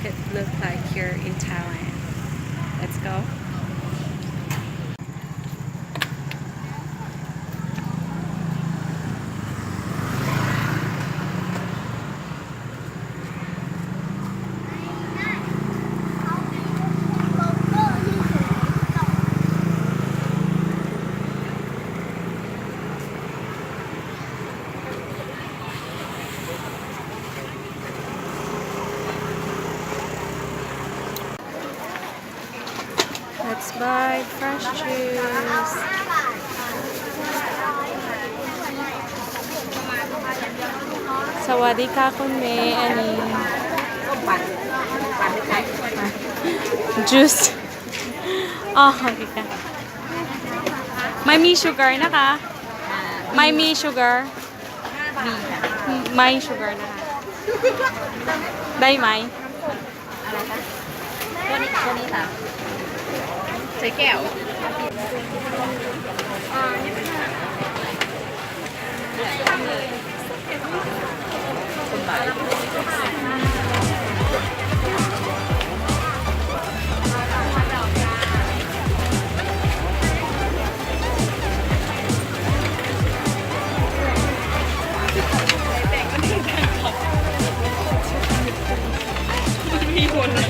could look like here in Thailand. Let's go. Let's buy fresh juice. Sawadika kun may ani juice. Oh, okay ka. May me sugar na ka? May me sugar? May sugar na ka? Day may? ตัวนี้ค่ะใช้แก้วคนบ่ายมีคนเลย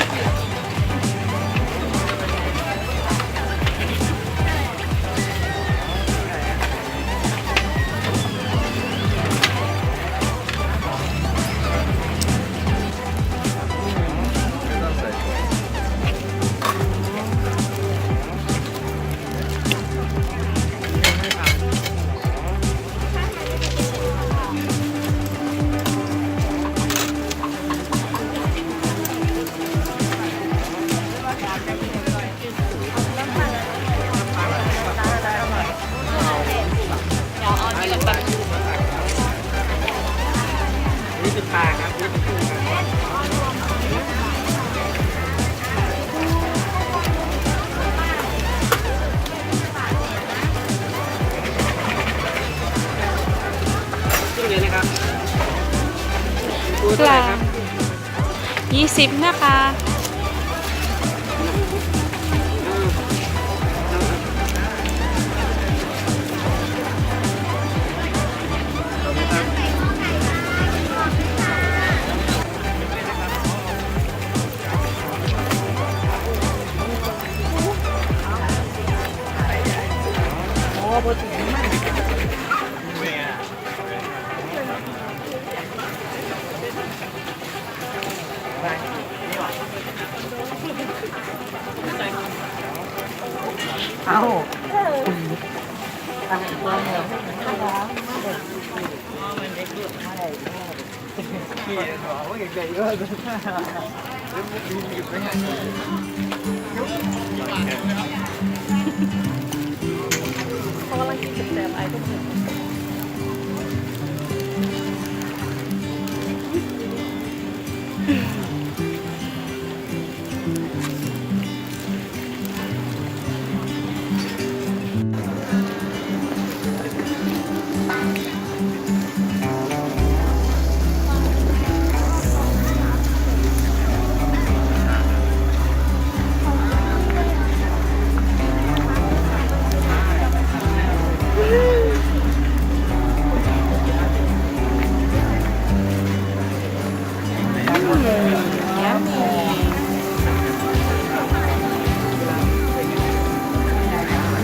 กลาง20นะคะเอาทำอีกตัวเดียวมันเด็กดุอะไรขี่หัวว่าเด็กๆก็จะเขากำลังกินแซ่บๆไอ้พวกนี้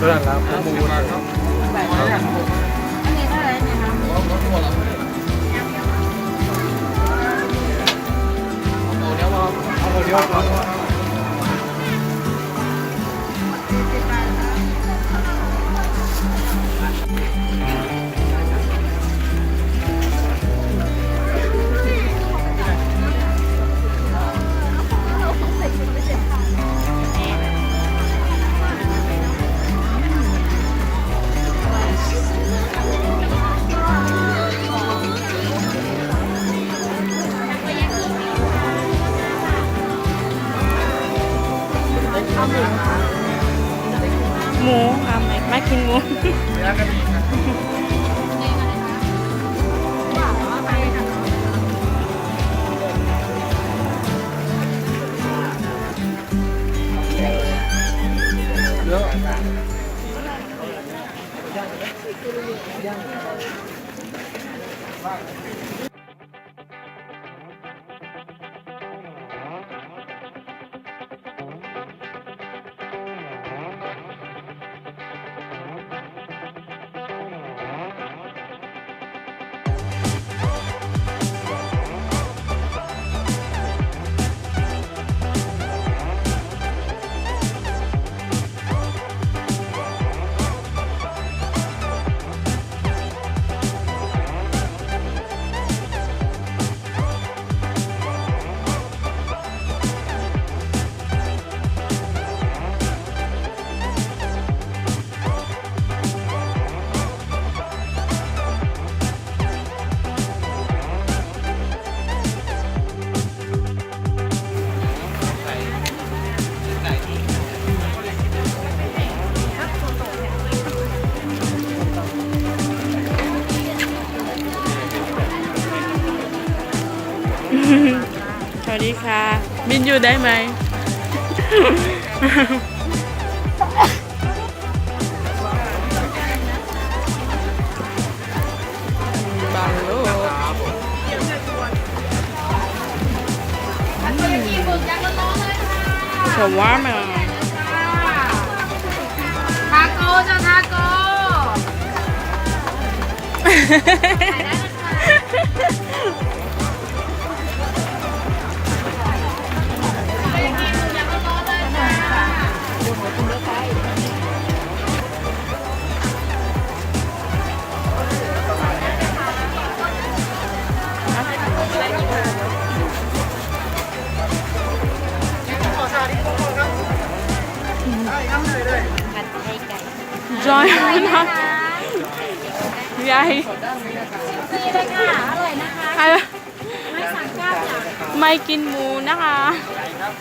เรื่องแล้วข้อมูลนะครับอันนี้เท่าไหร่เนี่ยครับเอาเดี๋ยวหมูไม่กินหมู สวัสดีค่ะ บินอยู่ได้ไหม บางโลกชาวามา ทาโก้จ้าทาโก้ จอยมากใหญ่ นี่เลยค่ะ อร่อยนะคะ ไม่สั่งก้าวค่ะ ไม่กินหมูนะคะ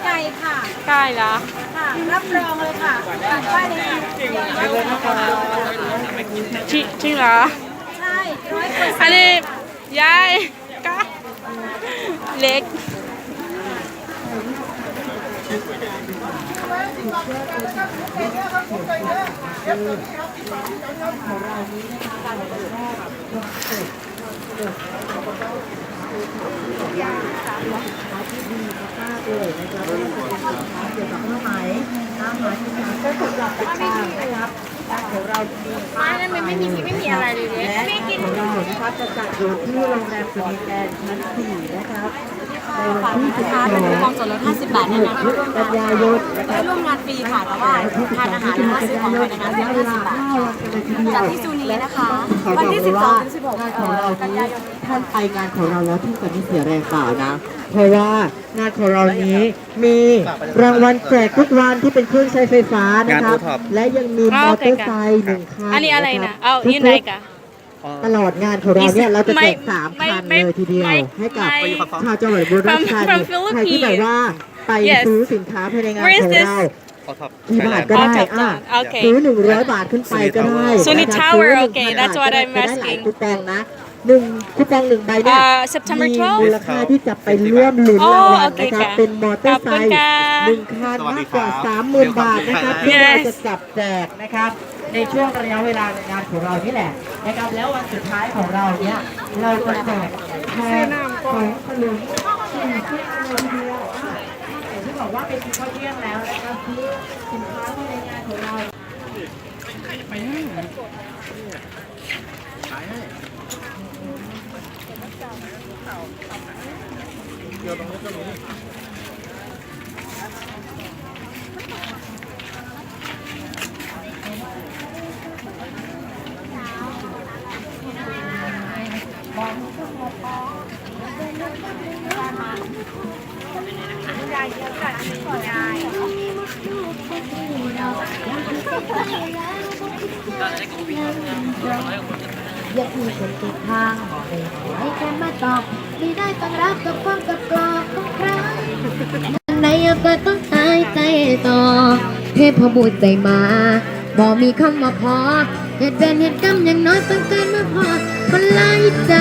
ไก่ค่ะ ใกล้ละ ค่ะ รับรองเลยค่ะตัดป้ายเลยค่ะ จริงเหรอ ใช่100%อันนี้ยายก้าเล็ก ไม่นั่นมันไม่มีอะไรเลยเนี่ยไม่กิน ของเรานะครับจะจัดอยู่ที่โรงแรมสมิแกนชั้น4นะครับในวันที่ เป็นคูปองส่วนลด50 บาทนะคะ กันยายนนะค ได้ รับ ร่วมงานฟรีค่ะ แต่ว่าทานอาหารหรือว่าซื้อของภายในงานฟรี50 บาทจัดที่ซูนีนะคะ วันที่ 12 ถึง 16 งานของเรา กัน นี้ ยายน ท่านไปงานของเราแล้วท่านจะไม่เสียแรงเปล่านะ เพราะว่างานของเรานี้มีรางวัลแจกทุกวันที่เป็นเครื่องใช้ไฟฟ้านะครับ และยังมีมอเตอร์ไซค์1 คัน อันนี้อะไรนะ เอา ทุกๆ อินไหนกะ ตลอดงานของเราเนี่ยเราจะแจก ไม่ 3 คัน ไม่ เลยทีเดียว ไม่ ให้กับ ไม่ ชาวจังหวัดบุรีรัมย์ from ใครที่แบบว่าไป Yes ซื้อสินค้าภายในงาน Where is ของ this? เรากี่บาทก็ได้ โอเค ซื้อ100 บาทขึ้นไปก็ได้ Sunny นะครับ Tower ซื้อ okay, 1,000 that's what บาท I'm ก็ได้หลาย asking คูปองนะคูปอง1 ใบเนี่ย September มี 12 มูลค่าที่จะไปร่วมลุ้นรางวัล โอเค นะครับ ค่ะ เป็นมอเตอร์ไซ ขอบคุณ ค์ ค่ะ 1 คันมากกว่า 30,000 บาทนะครับที่เราจะจับแจกนะครับในช่วงระยะเวลาในงานของเรานี่แหละนะครับแล้ววันสุดท้ายของเราเนี่ยเราจะแจกแทนของขนม4 ชุดเลยทีเดียวอย่างที่บอกว่าเป็นข้าวเที่ยงแล้วนะครับที่สินค้าภายในงานของเรา อย่าพูดคนติดทางบอกเลยให้แค่มาตอบไม่ได้ต้องรับกับความกับกรอบของใครในก็ต้องหายใจต่อเทพบุตรใจมาบอกมีคำว่าพอเหตุเป็นเหตุกรรมอย่างน้อยต้องการมาพอคนไล่ใจ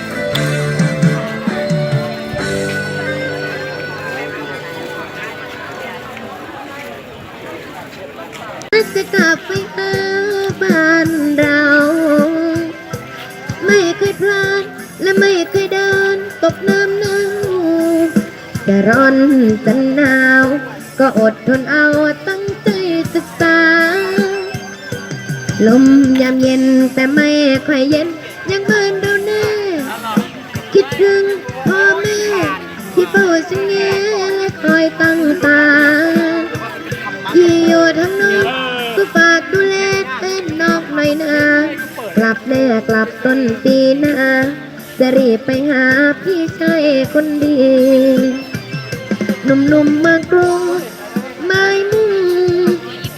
เ ตกน้ำหนาวจะร้อนจะหนาวก็อดทนเอาตั้งใจศึกษาลมยามเย็นแต่ไม่ค่อยเย็นยังเบินเราแน่คิดถึงพ่อแม่ที่เฝ้าฉันแงและคอยตั้งตาที่อยู่ทางนอกก็ฝากดูแลเป็นนอกหน่อยนะกลับแน่กลับต้นปีหน้าจะรีบไปหาพี่ชายคนดีหนุ่มๆเมืองกรุงไม่มุ่ง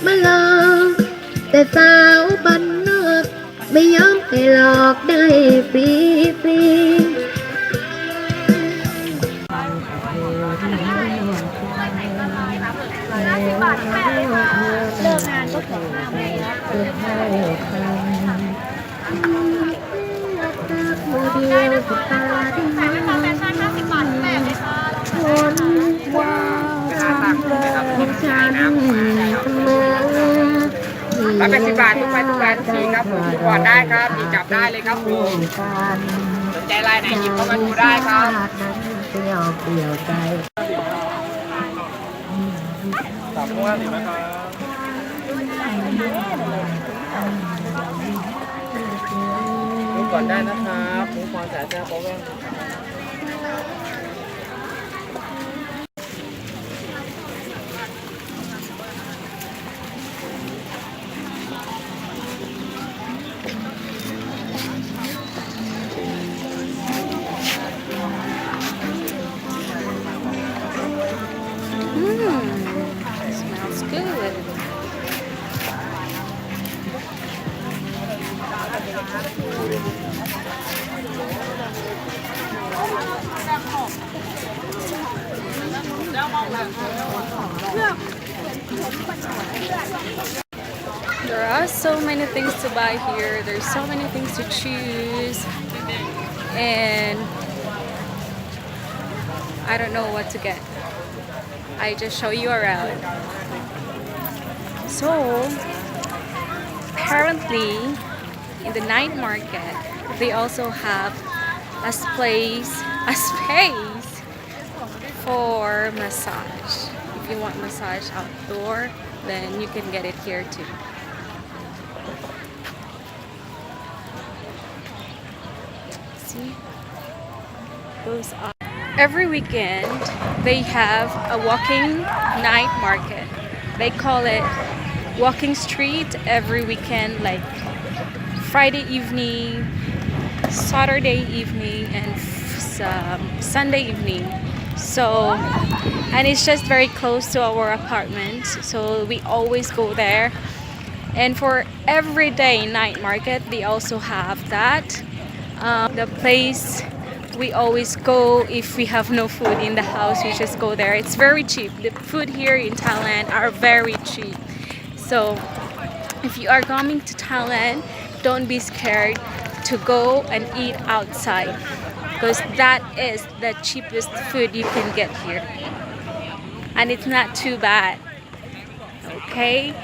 มาหลอกแต่สาวบ้านนอกไม่ยอมให้หลอกได้ฟรีเลิกงานก็ถึง5 โมงแล้วมือเดียวสุดตาดีมากคนว่าของฉัน180 บาททุกวันทีครับผมก่อนได้ครับมีจับได้เลยครับผมสนใจลายไหนหยิบเข้ามาดูได้ครับสามม้วนดีไหมครับดูก่อนได้นะครับดูก่อนจ่ายแจ้งโปรแกรมSmells good. There are so many things to buy here. There's so many things to choose, and I don't know what to get. I just show you around. So apparently in the night market they also have a space for massage. If you want massage outdoor, then you can get it here too. See? Those are every weekend they have a walking night market. They call it walking street every weekend, like Friday evening, Saturday evening, and Sunday evening. So, and it's just very close to our apartment, so we always go there. And for everyday night market, they also have that. The place we always go if we have no food in the house, we just go there. It's very cheap. The food here in Thailand are very cheap. So if you are coming to Thailand, don't be scared to go and eat outside, because that is the cheapest food you can get here, and it's not too bad. Okay.